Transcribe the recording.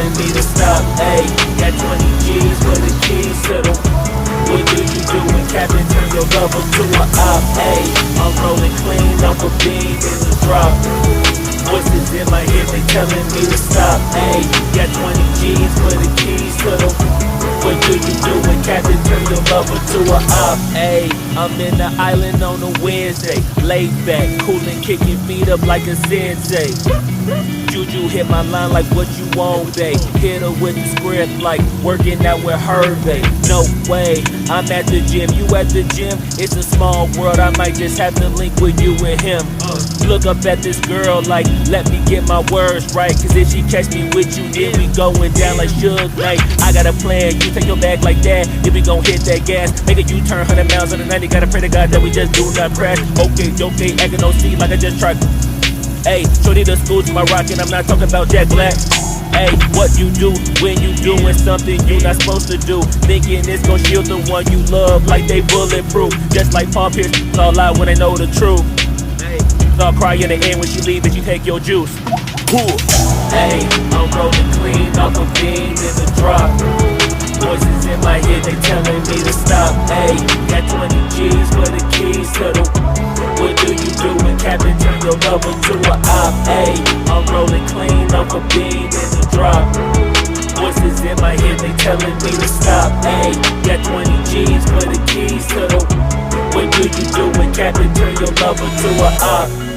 telling me to stop. Ayy, got 20 G's for the keys to the. What do you do when Captain turn your lover to a op? Ayy, I'm rolling clean off a beam in the drop. Voices in my head, they telling me to stop. Ayy, got 20 G's for the keys to the. What do you do when Captain turn your lover to a op? Ayy, I'm in the island on a Wednesday, laid back, coolin', kicking feet up like a sensei. Juju hit my line like what you want, babe. Hit her with the script like working out with her, babe. No way, I'm at the gym, you at the gym. It's a small world, I might just have to link with you and him. Look up at this girl like, let me get my words right. Cause if she catch me with you, then we going down like Suge Knight. I got a plan, you take your bag like that, then we gon' hit that gas. Make a U-turn 100 miles on the 90, gotta pray to God that we just do not crash. Okay, acting no C like I just tried. Ayy, shorty the school to my rock and I'm not talking about Jack Black. Ayy, what you do when you doing something you not supposed to do? Thinking it's gon' shield the one you love like they bulletproof. Just like Paul Pierce, it's all out when they know the truth. I'll cry in the end when she leave and she take your juice. Ayy, I'm rolling clean off a beam in the drop. Voices in my head, they telling me to stop. Ayy, got 20 G's for the keys to the. What do you do when Captain turn your lover to a op? Ayy, I'm rolling clean off a beam in the drop. Voices in my head, they telling me to stop. Ayy, got 20 G's for the keys to the. What do you do when Captain turn your lover to a op?